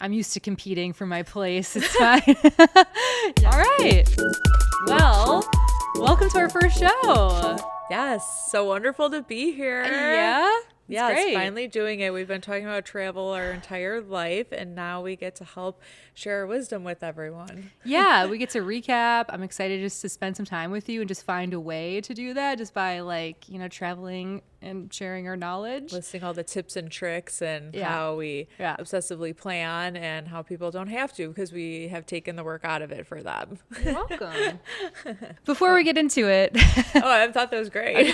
I'm used to competing for my place. It's fine. All right. Well, welcome to our first show. Yes, so wonderful to be here. Yeah? Yes, great. finally doing it. We've been talking about travel our entire life, and now we get to help share our wisdom with everyone. Yeah, we get to recap. I'm excited just to spend some time with you and just find a way to do that just by traveling and sharing our knowledge. Listing all the tips and tricks and how we obsessively plan and how people don't have to because we have taken the work out of it for them. You're welcome. Before we get into it. I thought that was great.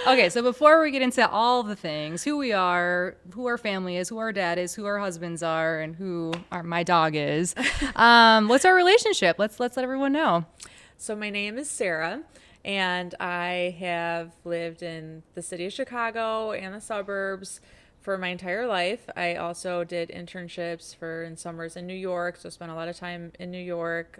Okay, so before we get into all the things, who we are, who our family is, who our dad is, who our husbands are, and who my dog is, what's our relationship? Let's let everyone know. So my name is Sara. And I have lived in the city of Chicago and the suburbs for my entire life. I also did internships in summers in New York, so spent a lot of time in New York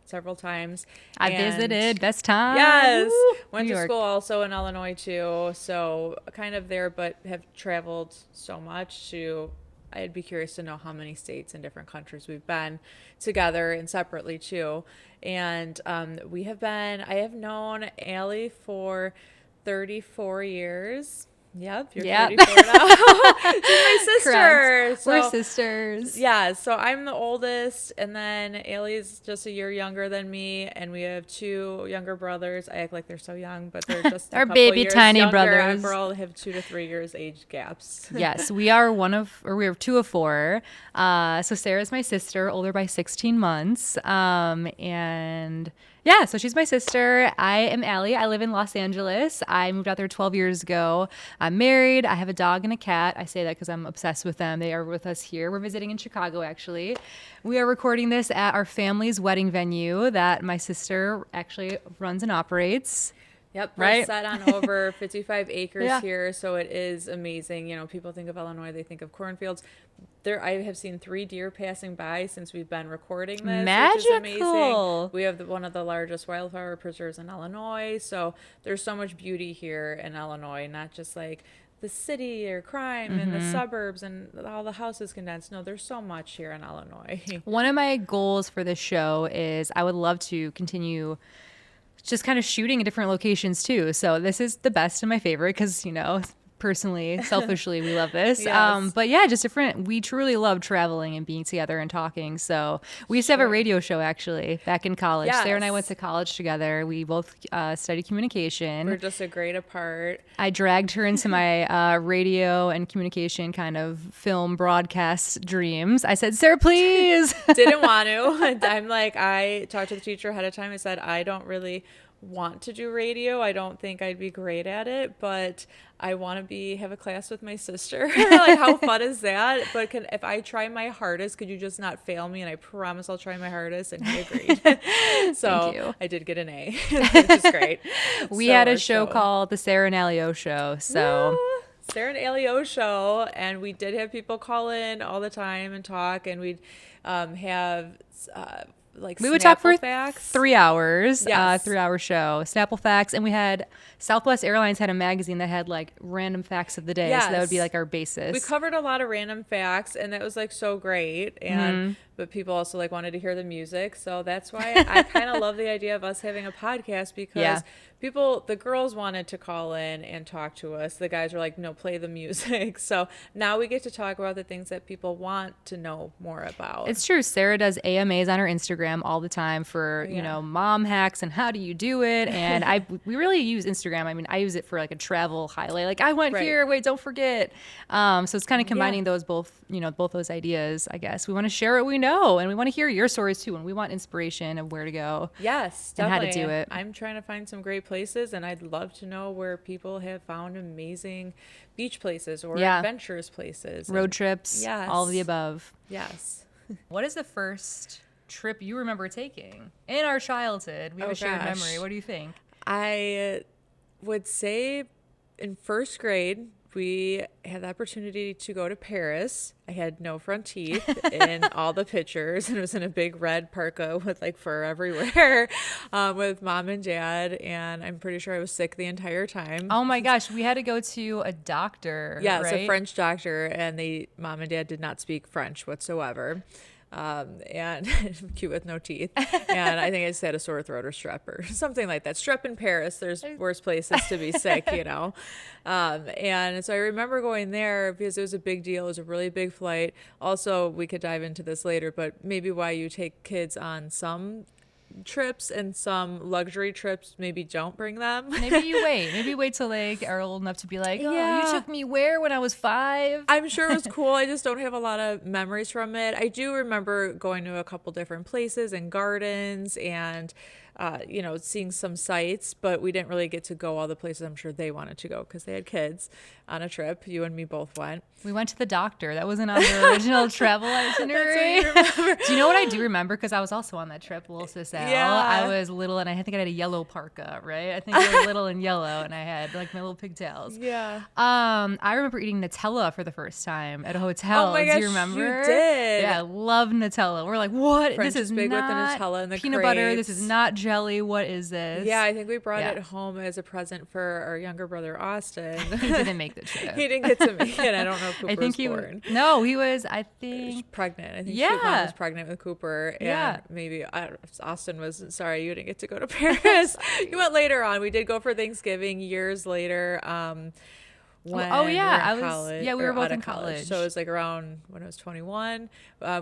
several times. I visited, best time. Yes. Woo! Went to school also in Illinois too, so kind of there, but have traveled so much I'd be curious to know how many states and different countries we've been together and separately too. And I have known Ali for 34 years. Yep, you're 34 now. She's my sister. So, we're sisters. Yeah, so I'm the oldest, and then Ailey's just a year younger than me, and we have two younger brothers. I act like they're so young, but they're just our baby tiny younger. brothers. We all have 2 to 3 years age gaps. Yes, we are we are 2 of 4. So Sarah's my sister, older by 16 months, and. Yeah, so she's my sister. I am Ali. I live in Los Angeles. I moved out there 12 years ago. I'm married. I have a dog and a cat. I say that because I'm obsessed with them. They are with us here. We're visiting in Chicago, actually. We are recording this at our family's wedding venue that my sister actually runs and operates. Yep, right? We're set on over 55 acres here, so it is amazing. You know, people think of Illinois, they think of cornfields. I have seen 3 deer passing by since we've been recording this, Magical. which is amazing. We have one of the largest wildflower preserves in Illinois, so there's so much beauty here in Illinois, not just like the city or crime and the suburbs and all the houses condensed. No, there's so much here in Illinois. One of my goals for this show is I would love to continue just kind of shooting at different locations too. So this is the best and my favorite because, personally, selfishly, we love this. Yes. But yeah, just different. We truly love traveling and being together and talking. So we used to have a radio show actually back in college. Yes. Sarah and I went to college together. We both studied communication. We're just a grade apart. I dragged her into my radio and communication kind of film broadcast dreams. I said, Sarah, please. Didn't want to. I talked to the teacher ahead of time. I said, I don't really want to do radio. I don't think I'd be great at it, but I want to have a class with my sister. Like, how fun is that? But if I try my hardest, could you just not fail me? And I promise I'll try my hardest. And he agreed. So I did get an A, which is great. We had a show called the Sara and Ali O Show. So. Woo! Sara and Ali O Show, and we did have people call in all the time and talk, and we'd have we would talk for facts. 3 hours, Yes. 3-hour show, Snapple facts, and we had Southwest Airlines had a magazine that had like random facts of the day, so that would be like our basis. We covered a lot of random facts, and that was like so great, and but people also like wanted to hear the music, so that's why I kind of love the idea of us having a podcast because the girls wanted to call in and talk to us. The guys were like, no, play the music. So now we get to talk about the things that people want to know more about. It's true. Sarah does AMAs on her Instagram all the time for, mom hacks and how do you do it. And we really use Instagram. I mean, I use it for like a travel highlight. Like I went here, wait, don't forget. So it's kind of combining those both those ideas, I guess. We want to share what we know and we want to hear your stories too. And we want inspiration of where to go. Yes, definitely. And how to do it. I'm trying to find some great places, and I'd love to know where people have found amazing beach places or adventurous places. Road trips, all of the above. Yes. What is the first trip you remember taking in our childhood? We have a shared memory. What do you think? I would say in first grade, we had the opportunity to go to Paris. I had no front teeth in all the pictures, and it was in a big red parka with like fur everywhere, with mom and dad. And I'm pretty sure I was sick the entire time. Oh my gosh, we had to go to a doctor. Yes, right? a French doctor, and mom and dad did not speak French whatsoever. And cute with no teeth. And I think I just had a sore throat or strep or something like that. Strep in Paris, there's worse places to be sick, you know? And so I remember going there because it was a big deal. It was a really big flight. Also, we could dive into this later, but maybe why you take kids on some trips and some luxury trips, maybe don't bring them. Maybe wait till they are old enough to be like, oh, Yeah. you took me where when I was 5? I'm sure it was cool. I just don't have a lot of memories from it. I do remember going to a couple different places and gardens and seeing some sights, but we didn't really get to go all the places I'm sure they wanted to go because they had kids on a trip. You and me both went. We went to the doctor. That wasn't on the original travel itinerary. Do you know what I do remember? Because I was also on that trip, little sis Al. Yeah. I was little, and I think I had a yellow parka, right? I think I was little and yellow, and I had like my little pigtails. Yeah. I remember eating Nutella for the first time at a hotel. Oh my gosh, do you remember? you did. Yeah, I love Nutella. We're like, what? French This is is big with the not Nutella and the peanut butter. crepes. This is not jelly. What is this? Yeah, I think we brought Yeah. it home as a present for our younger brother, Austin. He didn't make the trip. He didn't get to make it. I don't know if Cooper I think was he born. No, he was. I He was think. pregnant. I think Yeah. mom was pregnant with Cooper. And Yeah. maybe Austin was sorry you didn't get to go to Paris. You went later on. We did go for Thanksgiving years later. When Oh, yeah, we were in college, we or were both out of in college. So it was like around when I was 21.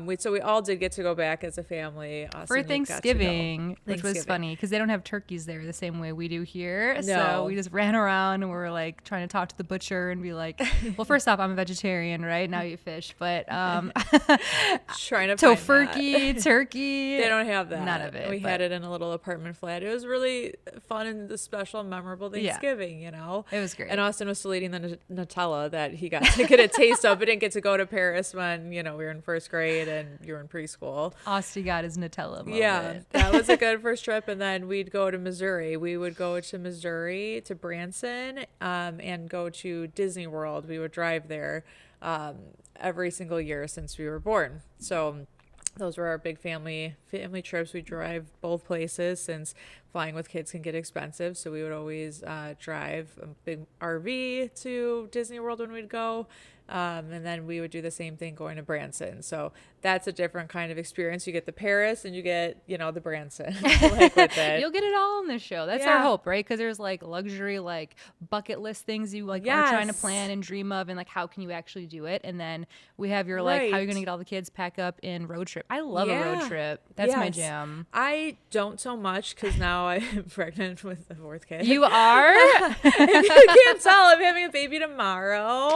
We all did get to go back as a family. Austin For got to go. Thanksgiving, which was Thanksgiving. funny because they don't have turkeys there the same way we do here. So No. we just ran around and we were like trying to talk to the butcher and be like, well, first off, I'm a vegetarian, right? Now you fish, but Trying to find that. tofurkey, turkey. They don't have that. None of it. We but had it in a little apartment flat. It was really fun and the special, memorable Thanksgiving, you know? It was great. And Austin was still eating the Nutella that he got to get a taste of, but didn't get to go to Paris when, we were in first grade and you were in preschool. Austin got his Nutella moment. Yeah, that was a good first trip. And then we'd go to Missouri. We would go to Missouri, to Branson, and go to Disney World. We would drive there every single year since we were born. So those were our big family trips. We drive both places since flying with kids can get expensive. So we would always drive a big RV to Disney World when we'd go. And then we would do the same thing going to Branson. So that's a different kind of experience. You get the Paris and you get, the Branson like with it. You'll get it all on this show. That's our hope, right? Because there's like luxury, like bucket list things you like are trying to plan and dream of, and like how can you actually do it? And then we have your like how you're gonna get all the kids pack up in road trip. I love a road trip. That's my jam. I don't so much because now I'm pregnant with the fourth kid. You are? If you can't tell, I'm having a baby tomorrow.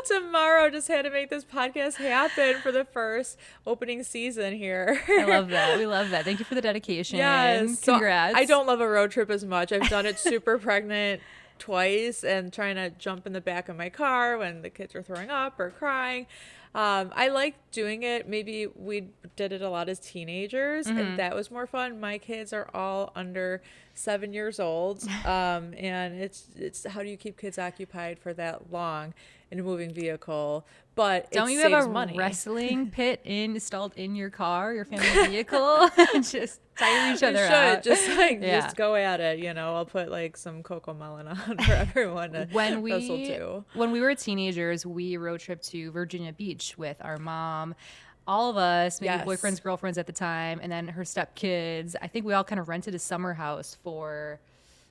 Tomorrow. Just had to make this podcast happen for the first opening season here. I love that. We love that. Thank you for the dedication. Yes. Congrats. So I don't love a road trip as much. I've done it super pregnant twice and trying to jump in the back of my car when the kids are throwing up or crying. I like doing it. Maybe we did it a lot as teenagers, and that was more fun. My kids are all under 7 years old, and it's how do you keep kids occupied for that long in a moving vehicle? But don't it you saves have a money. wrestling pit installed in your car, your family vehicle? Just tire each other out. Just go at it. I'll put like some Coco Melon on for everyone to when wrestle to. When we were teenagers, we road tripped to Virginia Beach with our mom. All of us, maybe boyfriends, girlfriends at the time, and then her stepkids. I think we all kind of rented a summer house for,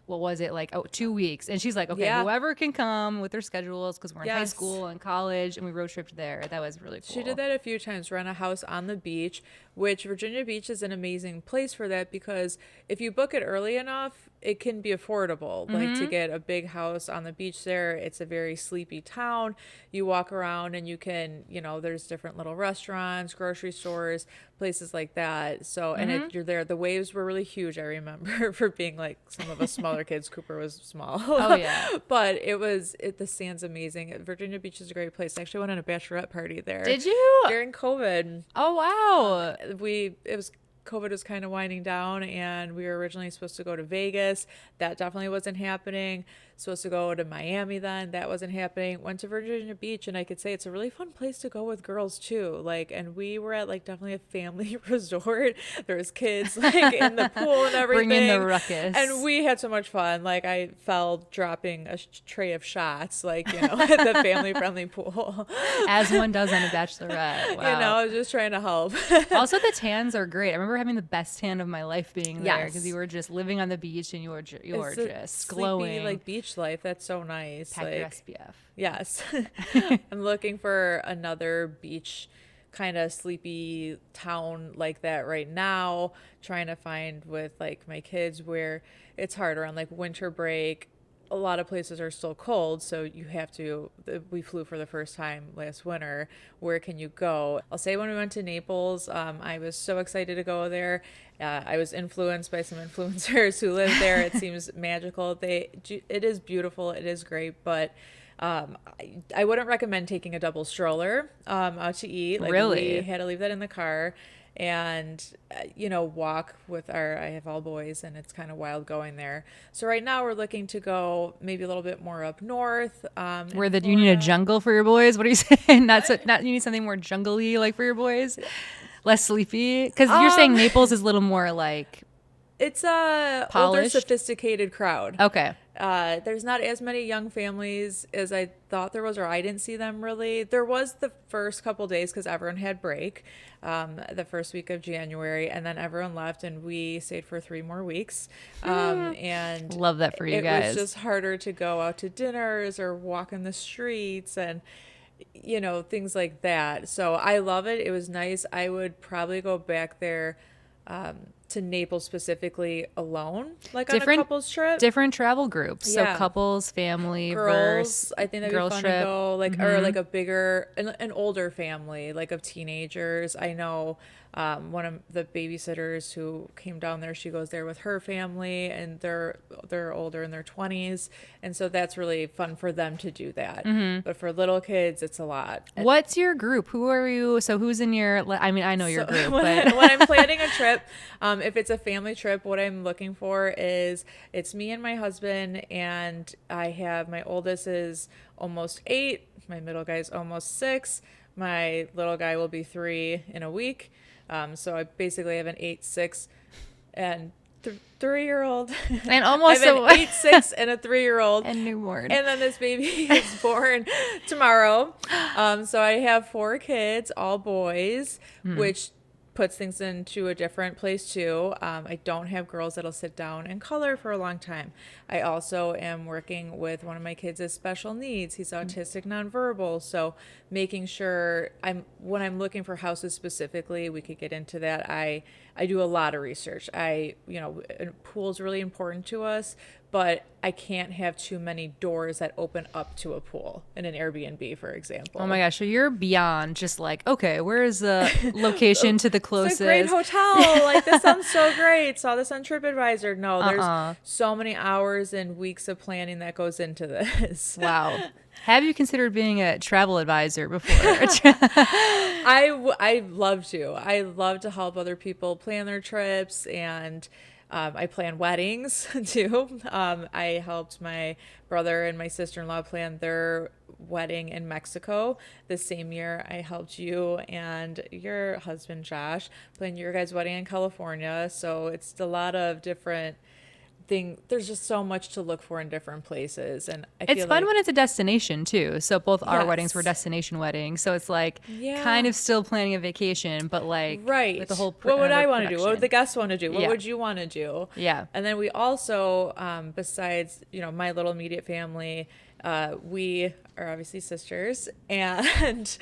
what was it, like 2 weeks. And she's like, okay, whoever can come with their schedules, because we're in high school and college, and we road tripped there. That was really cool. She did that a few times, rent a house on the beach, which Virginia Beach is an amazing place for that because if you book it early enough, it can be affordable. Like to get a big house on the beach there, it's a very sleepy town. You walk around and you can, there's different little restaurants, grocery stores, places like that. So, and you're there. The waves were really huge, I remember, for being like some of us smaller kids. Cooper was small. Oh, yeah. But the sand's amazing. Virginia Beach is a great place. I actually went on a bachelorette party there. Did you? During COVID. Oh, wow. COVID was kind of winding down and we were originally supposed to go to Vegas. That definitely wasn't happening. supposed to go to Miami then. That wasn't happening. Went to Virginia Beach, and I could say it's a really fun place to go with girls too. Like, and we were at like definitely a family resort. There was kids like in the pool and everything. Bring in the ruckus. And we had so much fun. Like I fell dropping a tray of shots, like, you know, at the family friendly pool. As one does on a bachelorette. Wow. You know, I was just trying to help. Also, the tans are great. I remember having the best tan of my life being there because Yes. you were just living on the beach and you were It's the just sleepy, glowing. like beach life. That's so nice. Pack like, your SPF. Yes. I'm looking for another beach kind of sleepy town like that right now. Trying to find with like my kids where it's harder on like winter break. A lot of places are still cold, so you have to. We flew for the first time last winter. Where can you go? I'll say when we went to Naples, I was so excited to go there. I was influenced by some influencers who live there. It seems magical. It is beautiful. It is great, but I wouldn't recommend taking a double stroller out to eat. Like, really? We had to leave that in the car. And you know, walk with I have all boys, and it's kind of wild going there. So right now we're looking to go maybe a little bit more up north. Where you need a jungle for your boys? What are you saying? Not you need something more jungly like for your boys, less sleepy. Because you're saying Naples is a little more like it's a older, polished? sophisticated crowd. Okay. There's not as many young families as I thought there was, or I didn't see them really. There was the first couple days because everyone had break, the first week of January, and then everyone left, and we stayed for 3 more weeks. And love that for you it guys. was just harder to go out to dinners or walk in the streets and, you know, things like that. So I love it. It was nice. I would probably go back there to Naples specifically alone, like on a couples trip. Different travel groups. Yeah. So couples, family, Girls, I think that'd be girls fun trip. to go, like, or like a bigger, an older family, like of teenagers. I know one of the babysitters who came down there, she goes there with her family, and they're older in their 20s, and so that's really fun for them to do that. But for little kids, it's a lot. What's your group? Who are you? So who's in your? I mean, I know your group, when, but when I'm planning a trip, if it's a family trip, what I'm looking for is it's me and my husband, and I have my oldest is almost 8, my middle guy's almost 6, my little guy will be 3 in a week. So I basically have an 8, 6, and 3-year-old, and almost I have an 8, 6, and a 3-year-old, and newborn. and then this baby is born tomorrow. So I have 4 kids, all boys, which puts things into a different place too. I don't have girls that'll sit down and color for a long time. I also am working with one of my kids with special needs. He's autistic nonverbal. So making sure when I'm looking for houses specifically, we could get into that. I do a lot of research. Pool's really important to us, but I can't have too many doors that open up to a pool in an Airbnb, for example. Oh my gosh, so you're beyond just like, okay, where is the location to the closest? It's a great hotel. Like, this sounds so great. Saw this on TripAdvisor. No, there's so many hours and weeks of planning that goes into this. Wow. Have you considered being a travel advisor before? I love to. I love to help other people plan their trips, and I plan weddings too. I helped my brother and my sister-in-law plan their wedding in Mexico the same year I helped you and your husband Josh plan your guys' wedding in California. So it's a lot of different things. There's just so much to look for in different places, and it's fun when it's a destination too. So both our weddings were Yes. destination weddings, so it's like kind of still planning a vacation, but like right with the whole what would I want to do? production. What would the guests want to do? What Yeah. would you want to do? Yeah. And then we also, besides, my little immediate family, we are obviously sisters, and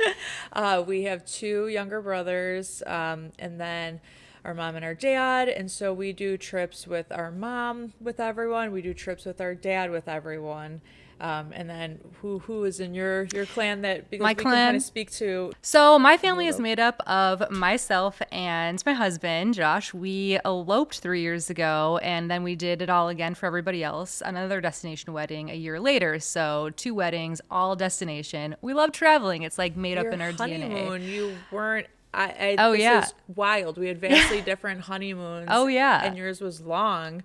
we have 2 younger brothers, and then our mom and our dad. And so we do trips with our mom with everyone. We do trips with our dad with everyone. And then who is in your clan that, because My we clan? can kind of speak to. So my family is made up of myself and my husband, Josh. We eloped 3 years ago, and then we did it all again for everybody else. Another destination wedding a year later. So 2 weddings, all destination. We love traveling. It's like made up Your in our honeymoon, DNA. you weren't. Oh, this yeah. is wild. We had vastly different honeymoons. Oh, yeah. And yours was long.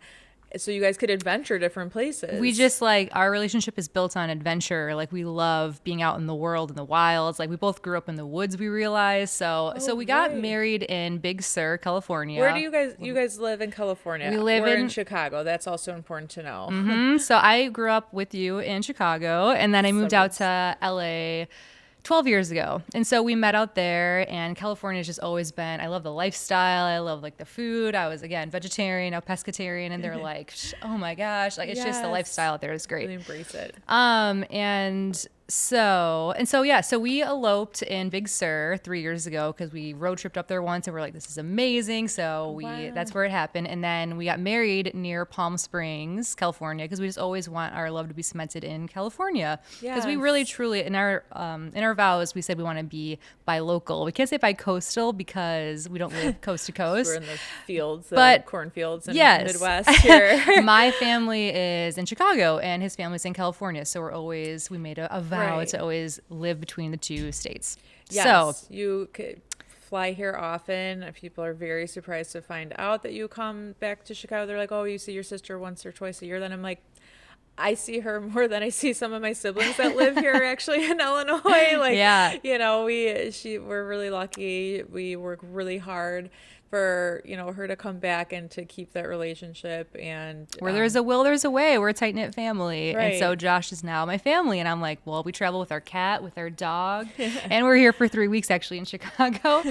So you guys could adventure different places. We just like our relationship is built on adventure. Like we love being out in the world in the wilds. Like we both grew up in the woods, we realized. So we got married in Big Sur, California. Where do you guys live in California? We're in Chicago. That's also important to know. So I grew up with you in Chicago, and then I moved out to LA 12 years ago. And so we met out there, and California's just always been, I love the lifestyle. I love like the food. I was, again, vegetarian, now pescatarian, and they're like, oh my gosh, like it's just the lifestyle out there is great. Really embrace it. So we eloped in Big Sur 3 years ago because we road tripped up there once and we're like, this is amazing. So that's where it happened. And then we got married near Palm Springs, California, because we just always want our love to be cemented in California. Because we really truly in our vows we said we want to be bi-local. We can't say bi-coastal because we don't live coast to coast. We're in the fields, cornfields in the Midwest here. My family is in Chicago and his family's in California. So we made a vow to always live between the two states. Yes, so you could fly here often. People are very surprised to find out that you come back to Chicago. They're like, oh, you see your sister once or twice a year. Then I'm like, I see her more than I see some of my siblings that live here actually in Illinois. Like, we're really lucky. We work really hard for her to come back and to keep that relationship. And where there's a will, there's a way. We're a tight knit family, and so Josh is now my family. And I'm like, well, we travel with our cat, with our dog, and we're here for 3 weeks actually in Chicago.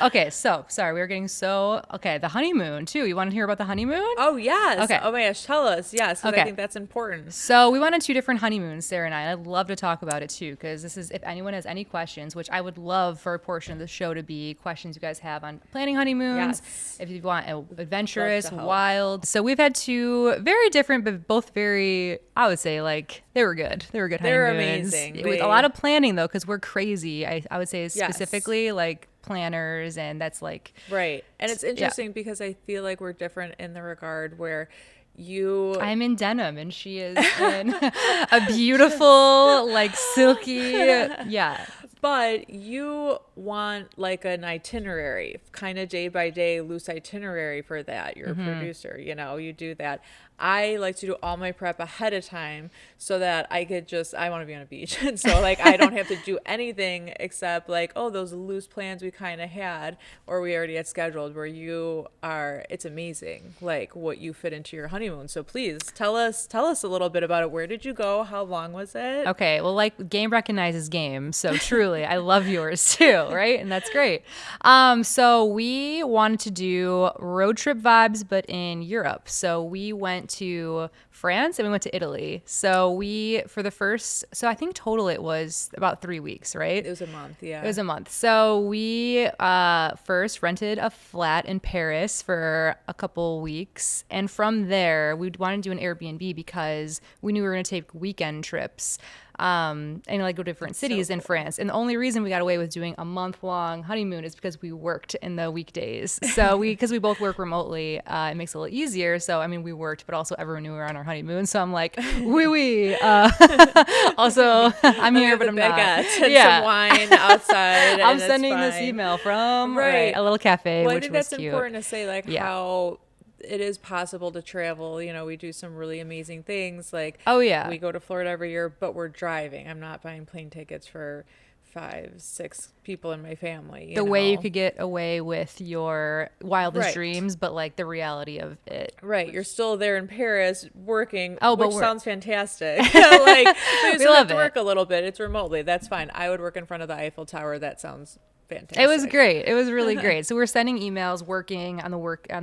Okay, so sorry, we were getting the honeymoon too. You want to hear about the honeymoon? Oh yes. Okay. Oh my gosh, tell us. Yes, because I think that's important. So we went on 2 different honeymoons, Sarah and I. And I'd love to talk about it too, because this is, if anyone has any questions, which I would love for a portion of the show to be questions you guys have on planning honeymoons. Yes. If you want adventurous, wild. So we've had 2 very different, but both very, I would say, like, they were good. They were good honeymoons. They were amazing. With a lot of planning, though, because we're crazy. I would say specifically, like, planners, and that's like... Right. And it's interesting because I feel like we're different in the regard where I'm in denim and she is in a beautiful, like, silky... Yeah. But you want like an itinerary, kind of day by day, loose itinerary for that. You're a producer, you do that. I like to do all my prep ahead of time so that I want to be on a beach. And so like, I don't have to do anything except like, oh, those loose plans we kind of had, or we already had scheduled, where it's amazing, like what you fit into your honeymoon. So please tell us a little bit about it. Where did you go? How long was it? Okay. Well, like game recognizes game. So truly, I love yours too. Right. And that's great. So we wanted to do road trip vibes, but in Europe. So we went to France and we went to Italy. So I think total it was about 3 weeks, right? It was a month, yeah. It was a month. So we first rented a flat in Paris for a couple weeks. And from there, we wanted to do an Airbnb because we knew we were going to take weekend trips. And like go to different cities in France. And the only reason we got away with doing a month-long honeymoon is because we worked in the weekdays. So because we both work remotely, it makes it a little easier. So, I mean, we worked, but also everyone knew we were on our honeymoon. So I'm like, oui. Also, I'm here, but I'm not. And some wine outside. I'm sending this email from a little cafe, well, which I think was that's cute. important to say, like how it is possible to travel. We do some really amazing things. Like, we go to Florida every year, but we're driving. I'm not buying plane tickets for 5-6 people in my family. The way you could get away with your wildest dreams, but like the reality of it. Right. You're still there in Paris working, which sounds fantastic. Like, you still have to work a little bit. It's remotely. That's fine. I would work in front of the Eiffel Tower. That sounds fantastic. It was great. It was really great. So we're sending emails, working on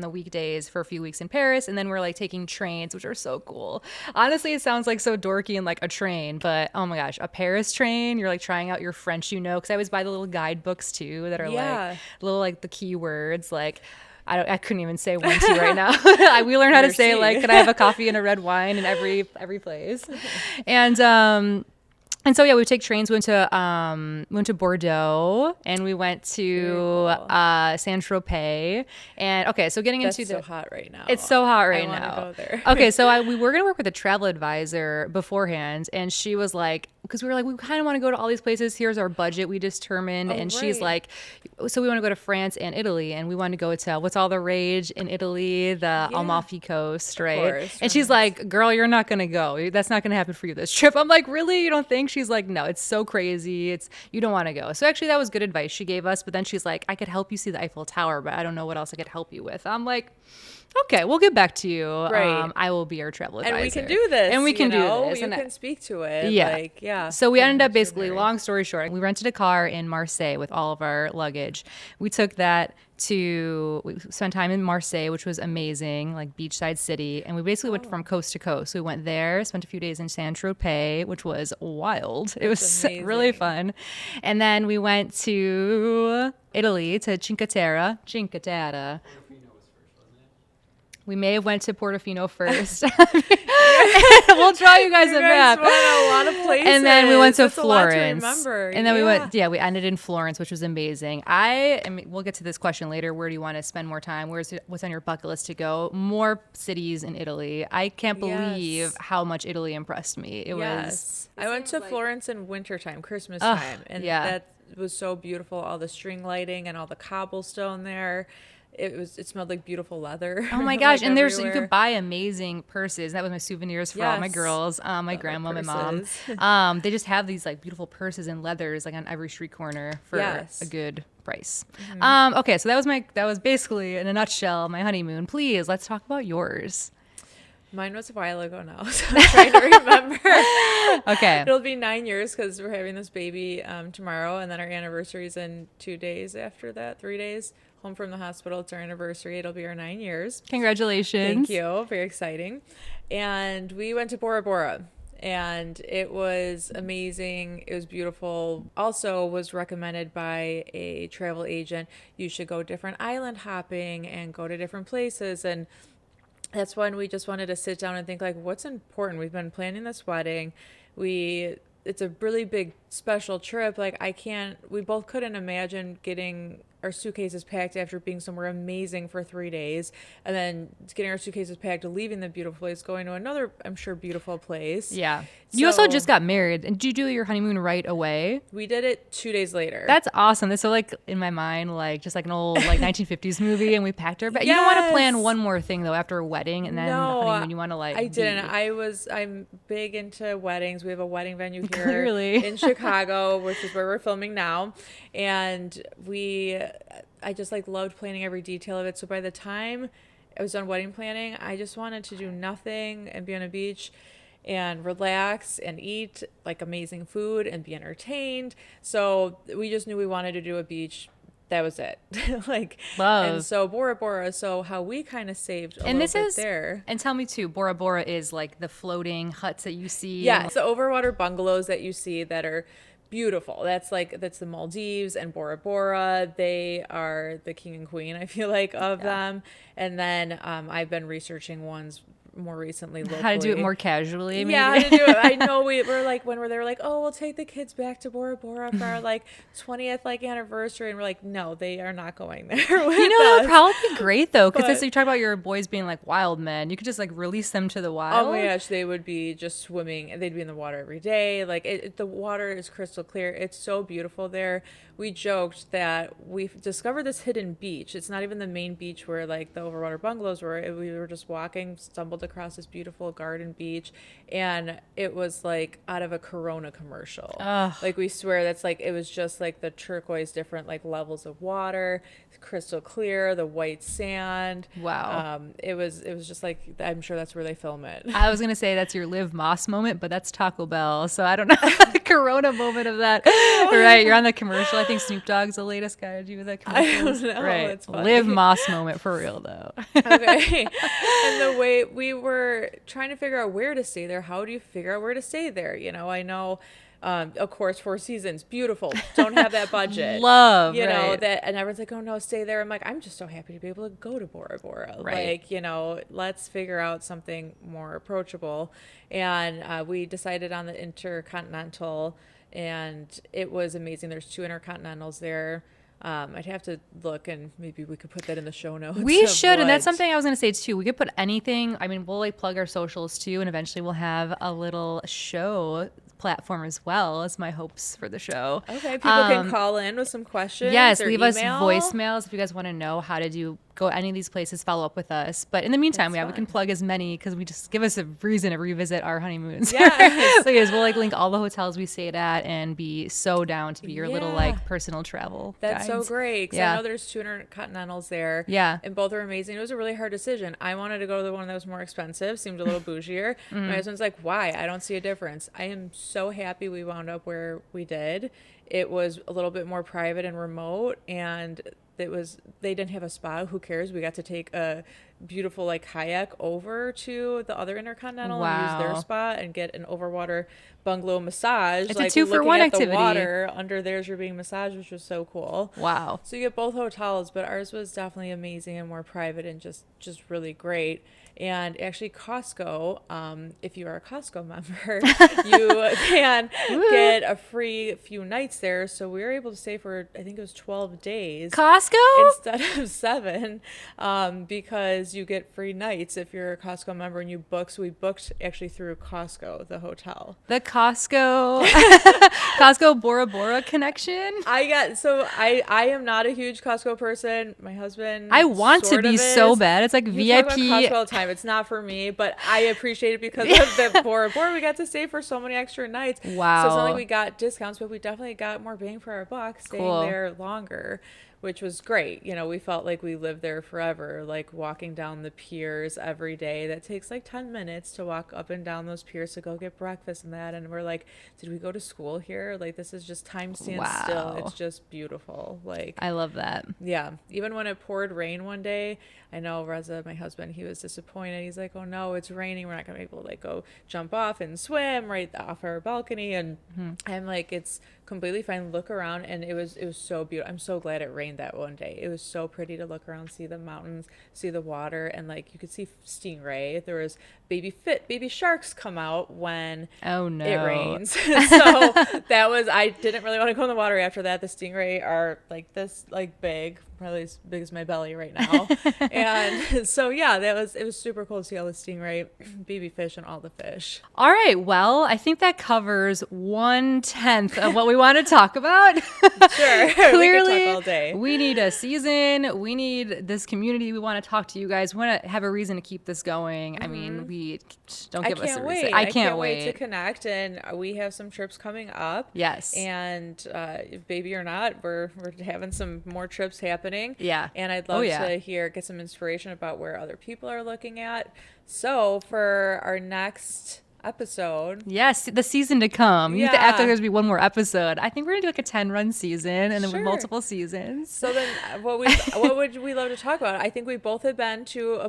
the weekdays for a few weeks in Paris, and then we're like taking trains, which are so cool. Honestly, it sounds like so dorky and like a train, but oh my gosh, a Paris train. You're like trying out your French, because I always buy the little guidebooks too that are like little like the keywords like. I couldn't even say 1, 2 right now. We learned how to say like, can I have a coffee and a red wine in every place, and so we take trains. We went to Bordeaux, and we went to Saint Tropez. And okay, so getting into so hot right now. It's so hot right now. I want to go there. Okay, so we were gonna work with a travel advisor beforehand, and she was like, because we were like, we kind of want to go to all these places. Here's our budget we determined. And she's like, so we want to go to France and Italy. And we want to go to what's all the rage in Italy, the Amalfi Coast, right? Course, and she's like, girl, you're not going to go. That's not going to happen for you this trip. I'm like, really? You don't think? She's like, no, it's so crazy. You don't want to go. So actually that was good advice she gave us. But then she's like, I could help you see the Eiffel Tower, but I don't know what else I could help you with. I'm like, okay, we'll get back to you. Right. I will be your travel advisor. And we can do this. And we can do this. You can speak to it. Yeah. Like, yeah. So we ended up basically, long story short, we rented a car in Marseille with all of our luggage. We took that we spent time in Marseille, which was amazing, like beachside city. And we basically went from coast to coast. So we went there, spent a few days in Saint-Tropez, which was wild. It was really fun. And then we went to Italy, to Cinque Terre. We may have went to Portofino first. We'll draw you guys a map. Went a lot of places. And then we went to That's Florence. A lot to remember. And then we ended in Florence, which was amazing. I mean, we'll get to this question later. Where do you want to spend more time? What's on your bucket list to go? More cities in Italy. I can't believe how much Italy impressed me. It was. I went to Florence in wintertime, Christmas time. And that was so beautiful. All the string lighting and all the cobblestone there. It smelled like beautiful leather. Oh my gosh. And you could buy amazing purses. That was my souvenirs for all my girls, my grandma, my mom. They just have these like beautiful purses and leathers like on every street corner for a good price. Okay, so that was basically in a nutshell my honeymoon. Please, let's talk about yours. Mine was a while ago now, so I'm trying to remember. Okay. It'll be 9 years because we're having this baby tomorrow, and then our anniversary is in 2 days after that, 3 days. Home from the hospital. It's our anniversary. It'll be our 9 years. Congratulations. Thank you. Very exciting. And we went to Bora Bora. And it was amazing. It was beautiful. Also was recommended by a travel agent. You should go different island hopping and go to different places. And that's when we just wanted to sit down and think like, what's important? We've been planning this wedding. It's a really big special trip. Like we both couldn't imagine getting our suitcases packed after being somewhere amazing for 3 days, and then getting our suitcases packed, leaving the beautiful place, going to another, I'm sure, beautiful place. Yeah. You also just got married. And did you do your honeymoon right away? We did it 2 days later. That's awesome. That's so like in my mind, like just like an old like 1950s movie, and we packed our bag. You don't want to plan one more thing though after a wedding and then the honeymoon. You want to like. I didn't. I'm big into weddings. We have a wedding venue here Clearly. in Chicago, which is where we're filming now, and I just like loved planning every detail of it. So by the time I was done wedding planning, I just wanted to do nothing and be on a beach and relax and eat like amazing food and be entertained. So we just knew we wanted to do a beach. That was it. Love. And so Bora Bora. So how we kind of saved a little bit there. And tell me too, Bora Bora is like the floating huts that you see. Yeah, it's the overwater bungalows that you see that are beautiful. That's the Maldives and Bora Bora. They are the king and queen, I feel like, of them. And then I've been researching ones more recently locally. How to do it more casually, maybe? Yeah, how to do it. I know we were like, when they were like, oh, we'll take the kids back to Bora Bora for our like 20th like anniversary, and we're like, no, they are not going there with that would probably be great though, because you talk about your boys being like wild men. You could just like release them to the wild. Oh my gosh, they would be just swimming. They'd be in the water every day. Like the water is crystal clear. It's so beautiful there. We joked that we've discovered this hidden beach. It's not even the main beach where like the overwater bungalows were. We were just walking, stumbled across this beautiful garden beach, and it was like out of a Corona commercial. Like we swear that's like, it was just like the turquoise different like levels of water, crystal clear, the white sand. Wow. It was just like, I'm sure that's where they film it. I was gonna say that's your Liv Moss moment, but that's Taco Bell, so I don't know the Corona moment of that. Right, you're on the commercial. I think Snoop Dogg's the latest guy to do that commercial. I don't know. Right, It's funny. Liv Moss moment for real though. Okay. And the way we were trying to figure out where to stay there, how do you figure out where to stay there? I know of course, Four Seasons, beautiful. Don't have that budget. Love, know that, and everyone's like, "Oh no, stay there." I'm like, I'm just so happy to be able to go to Bora Bora. Right. Like, let's figure out something more approachable. And we decided on the Intercontinental, and it was amazing. There's 2 Intercontinentals there. I'd have to look, and maybe we could put that in the show notes. We should, and that's something I was going to say too. We could put anything. I mean, we'll like plug our socials too, and eventually we'll have a little show platform as well as my hopes for the show. Okay, people can call in with some questions. Yes, or leave email. us voicemails if you guys want to know how to go any of these places, follow up with us. But in the meantime, we can plug as many because we just give us a reason to revisit our honeymoons. Yes. So yes, we'll link all the hotels we stayed at and be so down to be your little personal travel That's guides. so great because I know there's 2 intercontinentals there. Yeah. And both are amazing. It was a really hard decision. I wanted to go to the one that was more expensive, seemed a little bougier. My husband's like, why? I don't see a difference. I am so happy we wound up where we did. It was a little bit more private and remote, and they didn't have a spa. Who cares? We got to take a beautiful kayak over to the other intercontinental and use their spa and get an overwater bungalow massage. It's a 2-for-1 activity. The water under theirs, you're being massaged, which was so cool. Wow. So you get both hotels, but ours was definitely amazing and more private and just really great. And actually Costco, if you are a Costco member, you can get a free few nights there. So we were able to stay for, I think it was 12 days. Costco? Instead of 7, because you get free nights if you're a Costco member and you book. So we booked actually through Costco, the hotel. The Costco Bora Bora connection? I am not a huge Costco person. My husband I want to be so bad. It's like you VIP. talk about Costco all the time. It's not for me, but I appreciate it because of the Bora Bora. We got to stay for so many extra nights. Wow. So it's not like we got discounts, but we definitely got more bang for our buck staying there longer, which was great. We felt like we lived there forever, like walking down the piers every day. That takes 10 minutes to walk up and down those piers to go get breakfast and that. And we're like, did we go to school here? This is just time stands still. It's just beautiful. I love that. Yeah. Even when it poured rain one day, I know Reza, my husband, he was disappointed. He's like, oh no, it's raining. We're not going to be able to go jump off and swim right off our balcony. And I'm like, it's completely fine. Look around. And it was so beautiful. I'm so glad it rained that one day. It was so pretty to look around, see the mountains, see the water. And you could see stingray. There was baby sharks come out when it rains. So I didn't really want to go in the water after that. The stingray are this big, probably as big as my belly right now. And so it was super cool to see all the stingray, baby fish, and all the fish. All right, well, I think that covers 1/10 of what we want to talk about. Sure. Clearly, we could talk all day. We need a season. We need this community. We want to talk to you guys. We want to have a reason to keep this going. I mean, don't give us a reason. I can't wait to connect, and we have some trips coming up. Yes. And baby or not, we're having some more trips happening. Yeah. And I'd love to get some inspiration about where other people are looking at. So for our next episode, yes, the season to come. You have to after there's be one more episode. I think we're gonna do a 10-run season and then with multiple seasons. So then what would we love to talk about? I think we both have been to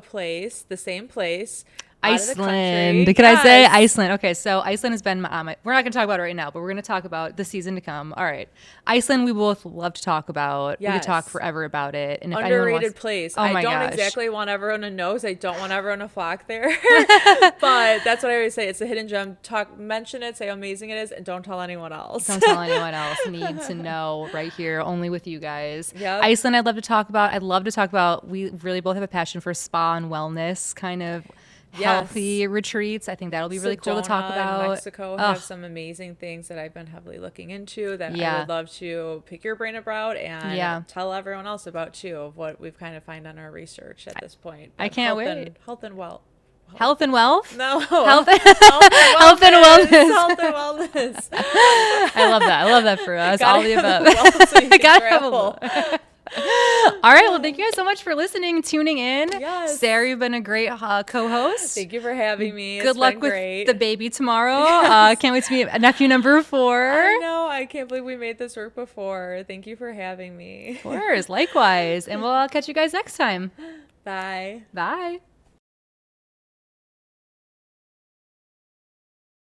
the same place. Iceland. Could I say Iceland? Okay, so Iceland has been we're not going to talk about it right now, but we're going to talk about the season to come. All right. Iceland, we both love to talk about. Yes. We could talk forever about it. And if underrated place. I don't exactly want everyone to know because I don't want everyone to flock there. But that's what I always say. It's a hidden gem. Mention it, say how amazing it is, and don't tell anyone else. Don't tell anyone else. Need to know right here, only with you guys. Yep. Iceland, I'd love to talk about. We really both have a passion for spa and wellness kind of healthy retreats. I think that'll be really cool to talk about. Mexico have some amazing things that I've been heavily looking into that I would love to pick your brain about and tell everyone else about too, of what we've kind of find on our research at this point. But I can't wait. Health and wealth. Health and wealth? No. Health and wellness. Health and wellness. I love that. I love that for us. Gotta all the above. So you can travel. All right. Well, thank you guys so much for listening, tuning in. Yes. Sarah, you've been a great co-host. Thank you for having me. Good luck with the baby tomorrow. Can't wait to meet nephew number 4. I know. I can't believe we made this work before. Thank you for having me. Of course. Likewise. And we'll catch you guys next time. Bye. Bye.